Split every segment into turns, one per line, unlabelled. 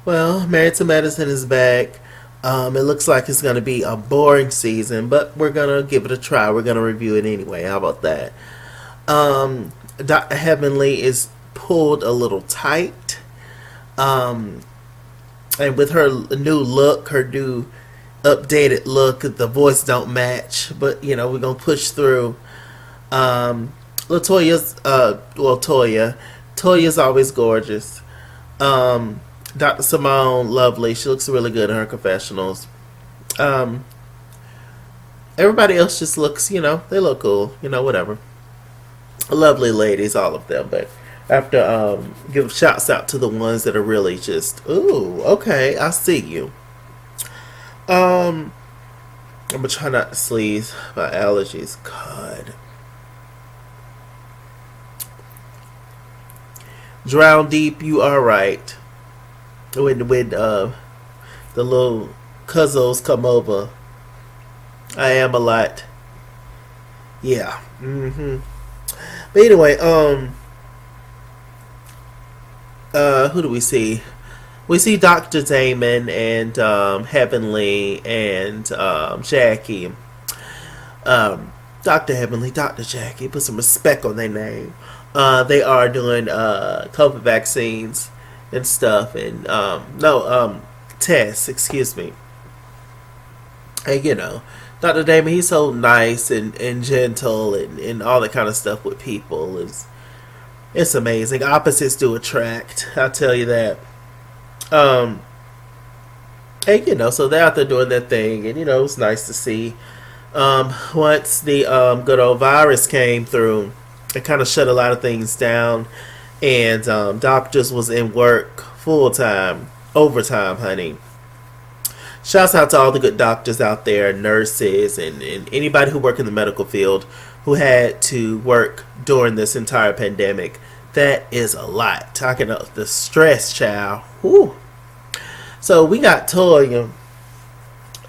Well, Married to Medicine is back. It looks like it's going to be a boring season, but we're going to give it a try. We're going to review it anyway. How about that? Dr. Heavenly is pulled a little tight. Um, and with her new look, her new updated look, the voice don't match. But, we're going to push through. Latoya's, Toya. Toya's always gorgeous. Um, Dr. Simone, lovely. She looks really good in her confessionals. Um, Everybody else just looks, they look cool, whatever. Lovely ladies, all of them. But after give shouts out to the ones that are really just, ooh, okay, I see you. Um, I'm gonna try not to sneeze. My allergies. God. Drown deep. You are right. When the little cuzzles come over, I am a lot. Yeah. But anyway, who do we see? We see Dr. Damon and Heavenly and Jackie. Dr. Heavenly, Dr. Jackie, put some respect on their name. They are doing COVID vaccines and stuff, and no tests. Excuse me. And Dr. Damon, he's so nice and gentle and all that kind of stuff with people. It's amazing. Opposites do attract. I'll tell you that. Um, and so they're out there doing their thing, and it's nice to see. Once the good old virus came through, it kind of shut a lot of things down, and doctors was in work full time, overtime, honey. Shouts out to all the good doctors out there, nurses, and anybody who work in the medical field who had to work during this entire pandemic. That is a lot. Talking of the stress, child. Whew. So we got Toya.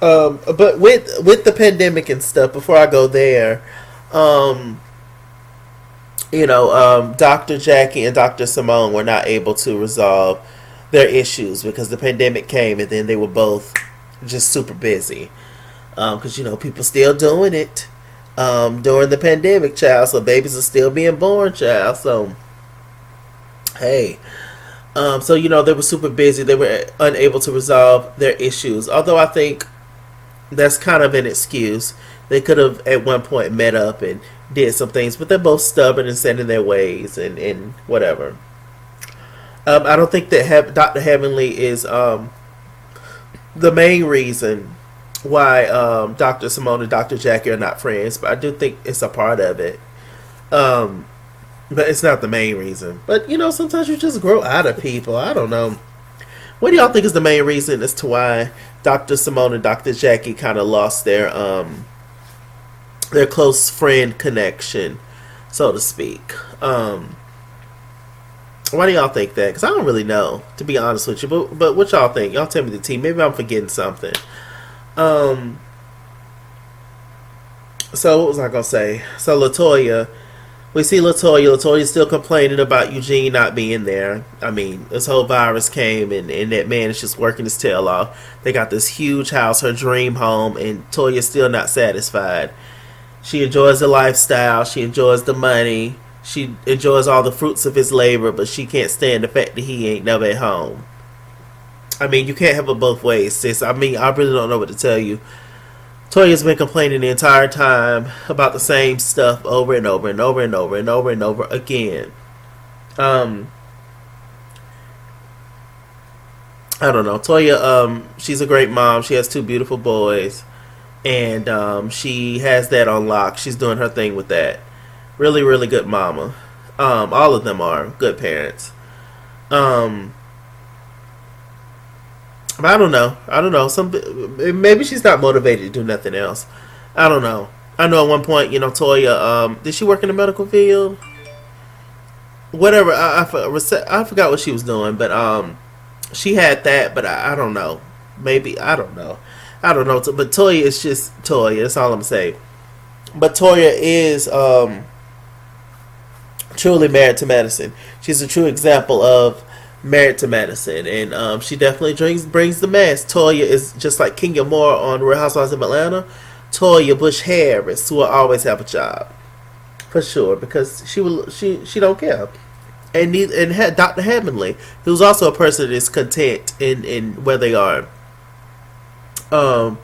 But with the pandemic and stuff, before I go there, um, Dr. Jackie and Dr. Simone were not able to resolve their issues because the pandemic came and then they were both just super busy. Because, people still doing it during the pandemic, child. So babies are still being born, child. So, hey. So, they were super busy. They were unable to resolve their issues. Although I think that's kind of an excuse. They could have at one point met up and did some things, but they're both stubborn and set in their ways and whatever. I don't think that Dr. Heavenly is the main reason why Dr. Simone and Dr. Jackie are not friends, but I do think it's a part of it. Um, but it's not the main reason. But sometimes you just grow out of people. I don't know. What do y'all think is the main reason as to why Dr. Simone and Dr. Jackie kind of lost their close friend connection, so to speak? Why do y'all think that? Because I don't really know, to be honest with you. But what y'all think? Y'all tell me the team. Maybe I'm forgetting something. Um, so what was I gonna say? So Latoya, we see Latoya. Latoya's still complaining about Eugene not being there. I mean, this whole virus came and that man is just working his tail off. They got this huge house, her dream home, and Toya's still not satisfied. She enjoys the lifestyle. She enjoys the money. She enjoys all the fruits of his labor, but she can't stand the fact that he ain't never at home. I mean, you can't have it both ways, sis. I mean, I really don't know what to tell you. Toya's been complaining the entire time about the same stuff over and over and over and over and over and over again. Um, I don't know. Toya, she's a great mom. She has two beautiful boys, and she has that on lock. She's doing her thing with that. Really, really good mama. All of them are good parents. Um, but I don't know. I don't know. Maybe she's not motivated to do nothing else. I don't know. I know at one point, Toya. Did she work in the medical field? Whatever. I forgot what she was doing, but she had that. But I don't know. Maybe I don't know. I don't know. But Toya is just Toya. That's all I'm saying. But Toya is truly married to medicine. She's a true example of Married to Madison, and she definitely brings the mess. Toya is just like Kenya Moore on Real Housewives of Atlanta. Toya Bush Harris, who will always have a job for sure because she don't care. And had Dr. Heavenly, who's also a person that is content in where they are. Um,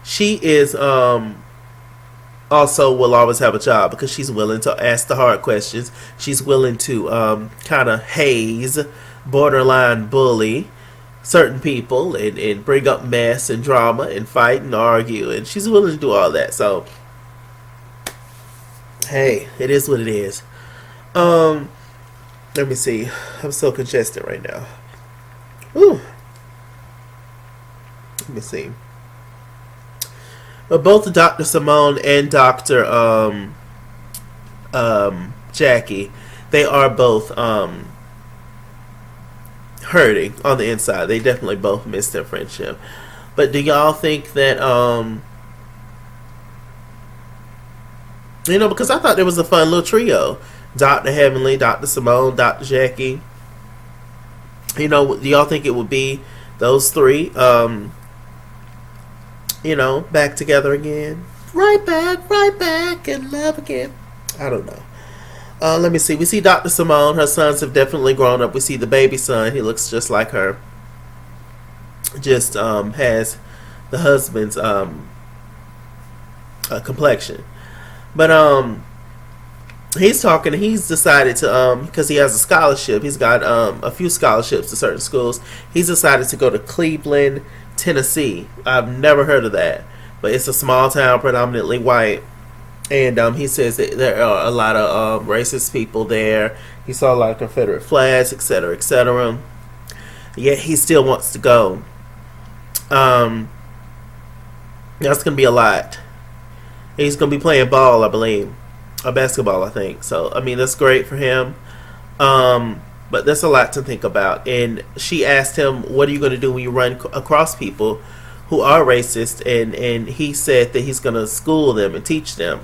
she is also will always have a job because she's willing to ask the hard questions. She's willing to kind of haze, borderline bully certain people and bring up mess and drama and fight and argue. And she's willing to do all that. So, hey, it is what it is. Um, Let me see. I'm so congested right now. Ooh. Let me see. But both Dr. Simone and Dr. Jackie, they are both hurting on the inside. They definitely both miss their friendship. But do y'all think that because I thought there was a fun little trio. Dr. Heavenly, Dr. Simone, Dr. Jackie. Do y'all think it would be those three back together again? Right back in love again. I don't know. Let me see. We see Dr. Simone. Her sons have definitely grown up. We see the baby son. He looks just like her. Just has the husband's complexion. But he's talking. He's decided to because he has a scholarship. He's got a few scholarships to certain schools. He's decided to go to Cleveland, Tennessee. I've never heard of that, but it's a small town, predominantly white. And he says that there are a lot of racist people there. He saw a lot of Confederate flags, etc., etc. Yet he still wants to go. That's gonna be a lot. He's gonna be playing ball, I believe, or basketball, I think. So I mean, that's great for him. But that's a lot to think about. And she asked him, "What are you gonna do when you run across people who are racist?" And he said that he's gonna school them and teach them.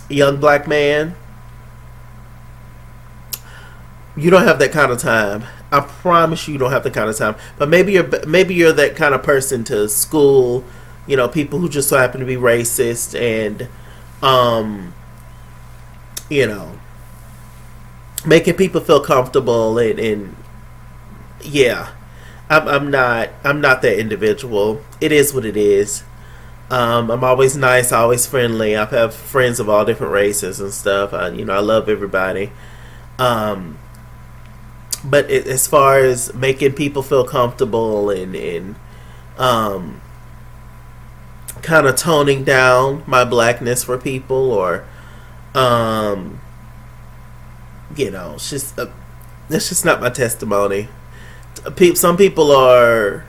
Young black man, you don't have that kind of time. I promise you don't have that kind of time. But maybe you're that kind of person to school, people who just so happen to be racist and, making people feel comfortable and yeah. I'm not that individual. It is what it is. I'm always nice, always friendly. I have friends of all different races and stuff. I love everybody. But as far as making people feel comfortable and kind of toning down my blackness for people, or it's just that's just not my testimony. Some people are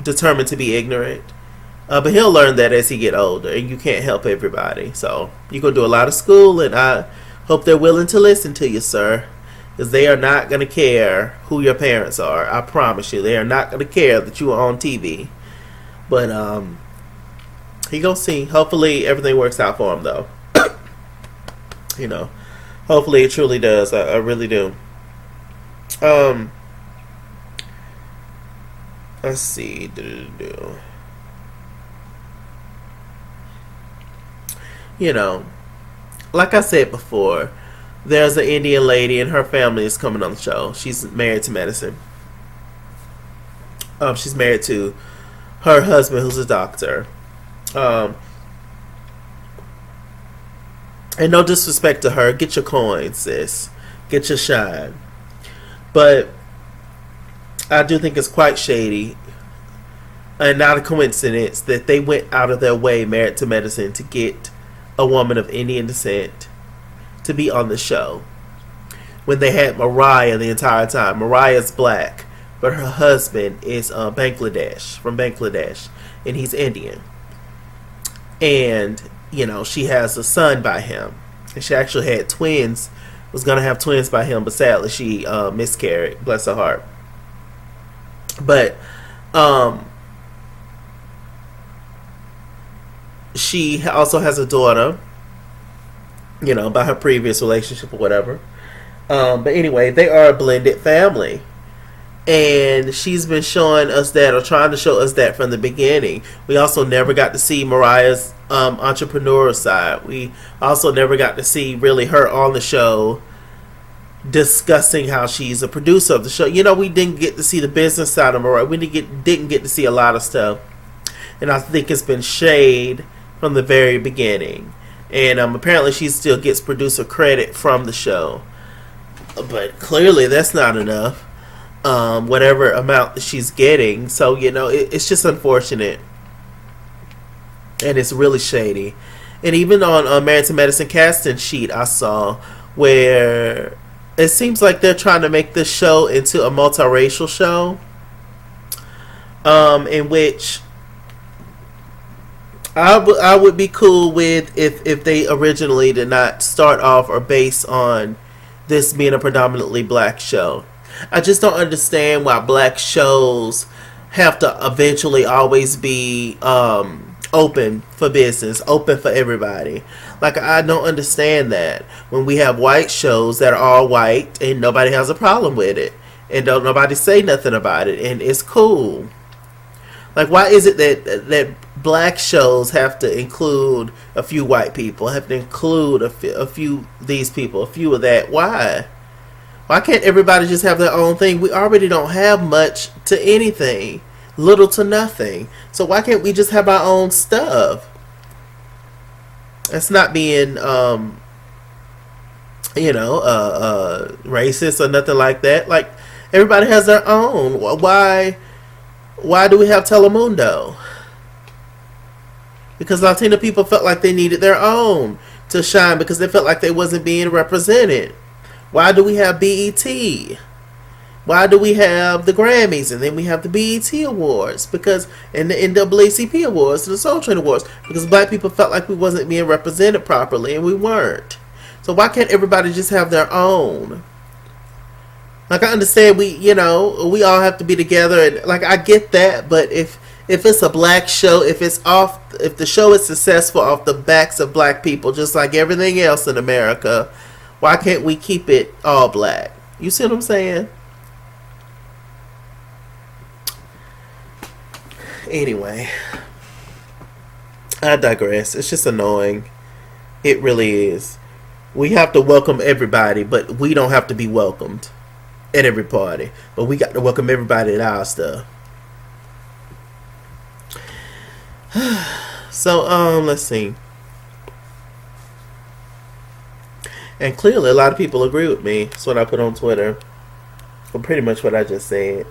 determined to be ignorant. But he'll learn that as he get older, and you can't help everybody. So you're going to do a lot of school, and I hope they're willing to listen to you, sir. Because they are not going to care who your parents are. I promise you. They are not going to care that you are on TV. But he going to see. Hopefully everything works out for him, though. Hopefully it truly does. I really do. Let's see. Like I said before, there's an Indian lady and her family is coming on the show. She's married to Madison. She's married to her husband, who's a doctor. And no disrespect to her, get your coins, sis. Get your shine. But I do think it's quite shady and not a coincidence that they went out of their way, Married to Medicine, to get a woman of Indian descent to be on the show when they had Mariah the entire time. Mariah's black, but her husband is from Bangladesh, and he's Indian. And she has a son by him, and she actually had twins. Was gonna have twins by him, but sadly she miscarried. Bless her heart. But she also has a daughter, by her previous relationship or whatever. But anyway, they are a blended family. And she's been showing us that, or trying to show us that from the beginning. We also never got to see Mariah's entrepreneurial side. We also never got to see really her on the show discussing how she's a producer of the show. You know, we didn't get to see the business side of Mariah. We didn't get to see a lot of stuff. And I think it's been shade from the very beginning. And apparently she still gets producer credit from the show. But clearly that's not enough. Whatever amount that she's getting. So, you know, it's just unfortunate. And it's really shady. And even on Married to Medicine casting sheet I saw where it seems like they're trying to make this show into a multiracial show. In which I would be cool with if they originally did not start off or base on this being a predominantly black show. I just don't understand why black shows have to eventually always be open for business, open for everybody. Like, I don't understand that when we have white shows that are all white and nobody has a problem with it and don't nobody say nothing about it and it's cool. Like, why is it that black shows have to include a few white people, have to include a few these people, a few of that? Why? Why can't everybody just have their own thing? We already don't have much to anything, little to nothing. So why can't we just have our own stuff? That's not being, racist or nothing like that. Like, everybody has their own. Why do we have Telemundo? Because Latino people felt like they needed their own to shine because they felt like they wasn't being represented. Why do we have BET? Why do we have the Grammys and then we have the BET Awards? Because and the NAACP Awards and the Soul Train Awards, because black people felt like we wasn't being represented properly and we weren't. So why can't everybody just have their own? Like, I understand we all have to be together and like I get that, but if it's a black show, if the show is successful off the backs of black people, just like everything else in America, why can't we keep it all black? You see what I'm saying? Anyway, I digress. It's just annoying. It really is. We have to welcome everybody, but we don't have to be welcomed at every party. But we got to welcome everybody at our stuff. So, let's see. And clearly a lot of people agree with me. That's what I put on Twitter. Well, pretty much what I just said.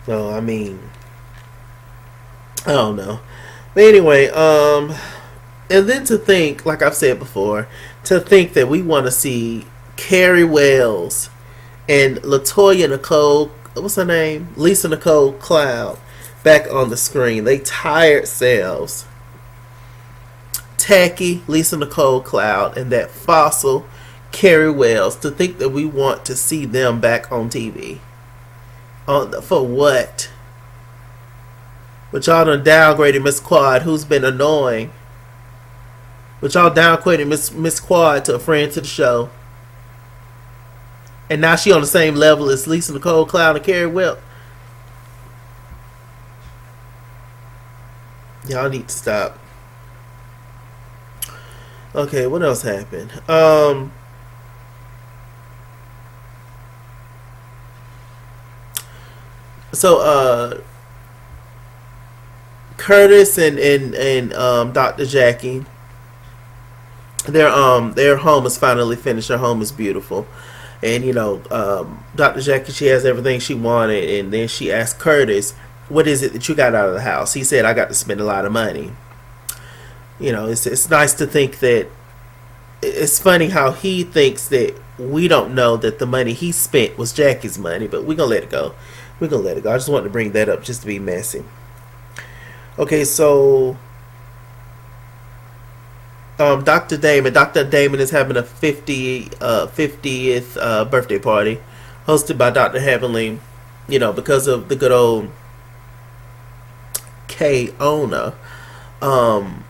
So, I mean, I don't know. But anyway, and then to think, like I've said before, to think that we want to see Carrie Wells and Latoya Nicole, what's her name? Lisa Nicole Cloud back on the screen. They tired selves. Tacky Lisa Nicole Cloud and that fossil Carrie Wells. To think that we want to see them back on TV. For what? But y'all done downgraded Miss Quad, who's been annoying. But y'all downgraded Miss Quad to a friend to the show. And now she on the same level as Lisa Nicole Cloud and Carrie Wells. Y'all need to stop. Okay, what else happened? So Curtis and Dr. Jackie, their home is finally finished. Their home is beautiful. And, Dr. Jackie, she has everything she wanted. And then she asked Curtis, what is it that you got out of the house? He said, I got to spend a lot of money. It's nice to think that, it's funny how he thinks that we don't know that the money he spent was Jackie's money, but we're going to let it go. We're going to let it go. I just wanted to bring that up just to be messy. Okay, so Dr. Damon is having a 50th birthday party hosted by Dr. Heavenly, because of the good old Ona. Um,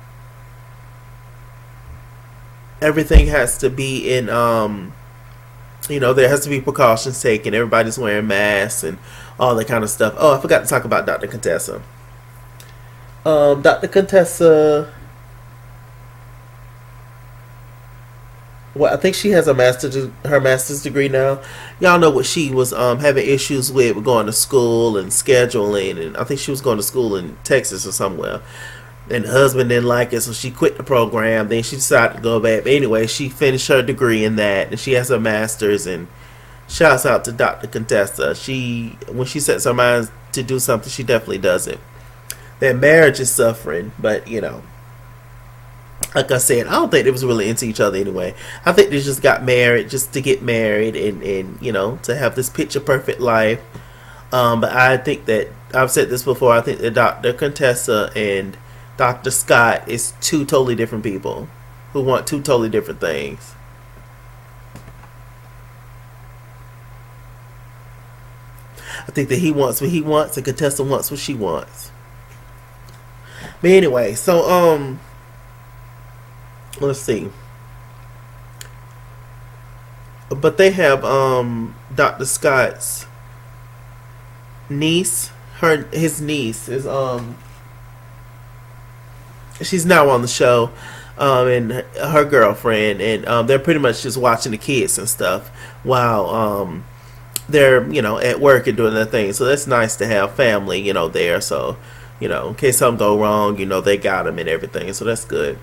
Everything has to be in there has to be precautions taken. Everybody's wearing masks and all that kind of stuff. Oh, I forgot to talk about Dr. Contessa. Dr. Contessa, well, I think she has her master's degree now. Y'all know what she was having issues with going to school and scheduling, and I think she was going to school in Texas or somewhere. And the husband didn't like it, so she quit the program. Then she decided to go back. But anyway, she finished her degree in that, and she has her master's. And shouts out to Dr. Contessa. When she sets her mind to do something, she definitely does it. Their marriage is suffering, but like I said, I don't think they was really into each other anyway. I think they just got married just to get married and to have this picture perfect life. But I think that I've said this before. I think that Dr. Contessa and Dr. Scott is two totally different people who want two totally different things. I think that he wants what he wants and Contessa wants what she wants. But anyway, so let's see. But they have Dr. Scott's niece. His niece is she's now on the show, and her girlfriend, and they're pretty much just watching the kids and stuff while they're at work and doing their thing. So that's nice to have family there. So in case something go wrong, they got them and everything. So that's good.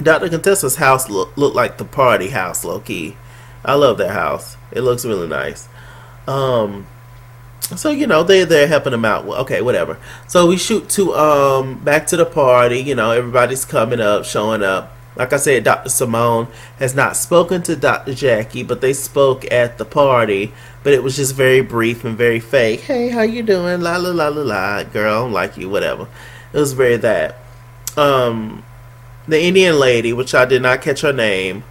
Dr. Contessa's house looked like the party house, low key. I love that house. It looks really nice. So they're helping them out. Well, okay, whatever. So we shoot to back to the party. Everybody's coming up, showing up. Like I said, Dr. Simone has not spoken to Dr. Jackie, but they spoke at the party. But it was just very brief and very fake. Hey, how you doing? La la la la la. Girl, I don't like you. Whatever. It was very that. The Indian lady, which I did not catch her name.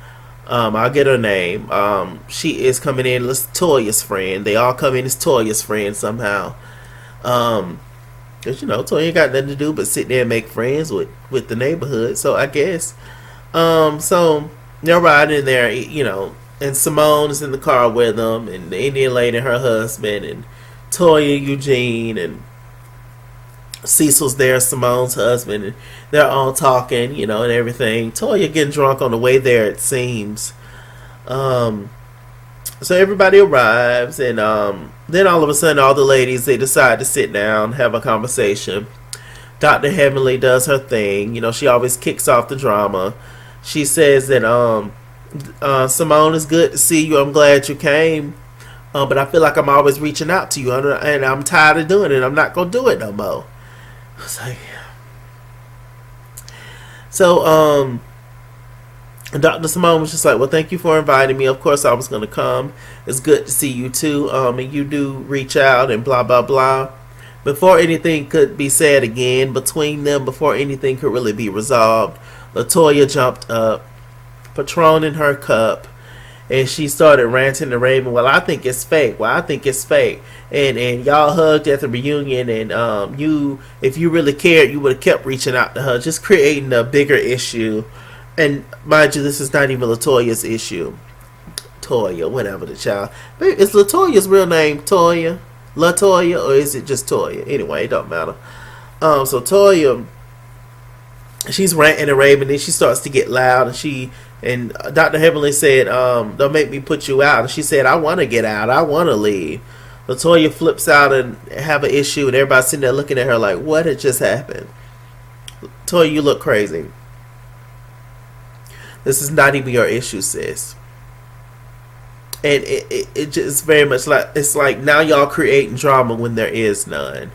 I'll get her name. She is coming in as Toya's friend. They all come in as Toya's friend somehow. Cause Toya ain't got nothing to do but sit there and make friends with the neighborhood. So I guess, so they're riding there, and Simone is in the car with them, and the Indian lady and her husband, and Toya, Eugene, and Cecil's there, Simone's husband, and they're all talking, and everything. Toya getting drunk on the way there, it seems. So everybody arrives, and then all of a sudden, all the ladies, they decide to sit down, have a conversation. Dr. Heavenly does her thing. She always kicks off the drama. She says that Simone, is good to see you. I'm glad you came. But I feel like I'm always reaching out to you, and I'm tired of doing it. I'm not going to do it no more. I was like, so, Dr. Simone was just like, well, thank you for inviting me. Of course, I was going to come. It's good to see you, too. And you do reach out and blah, blah, blah. Before anything could be said again between them, before anything could really be resolved, LaToya jumped up, Patron in her cup, and she started ranting and raving. Well, I think it's fake. Well, I think it's fake. And y'all hugged at the reunion, and if you really cared, you would have kept reaching out to her, just creating a bigger issue. And mind you, this is not even LaToya's issue. Toya, whatever the child. Is LaToya's real name Toya? LaToya, or is it just Toya? Anyway, it don't matter. So Toya, she's ranting and raving, and she starts to get loud, and Dr. Heavenly said, don't make me put you out. And she said, I want to get out. I want to leave. LaToya flips out and have an issue, and everybody's sitting there looking at her like, what had just happened? Toya, you look crazy. This is not even your issue, sis. And it just very much like, it's like now y'all creating drama when there is none.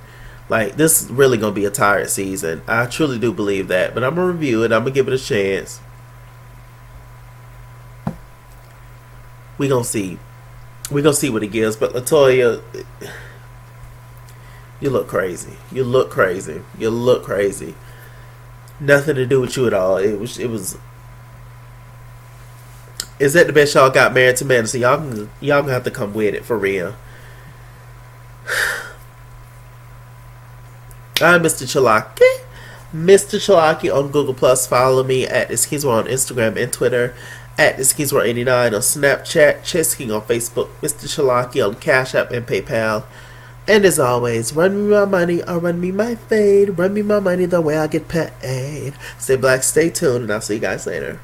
Like, this is really going to be a tired season. I truly do believe that. But I'm going to review it. I'm going to give it a chance. We're going to see. We're going to see what it gives. But LaToya, you look crazy. You look crazy. You look crazy. Nothing to do with you at all. It was. Is that the best y'all got married to man? So y'all gonna have to come with it for real. I'm Mr. Chalaki. Mr. Chalaki on Google Plus. Follow me at Iskizwar on Instagram and Twitter. At Iskizwar89 on Snapchat. Chesking on Facebook. Mr. Chalaki on Cash App and PayPal. And as always, run me my money or run me my fade. Run me my money the way I get paid. Stay black, stay tuned, and I'll see you guys later.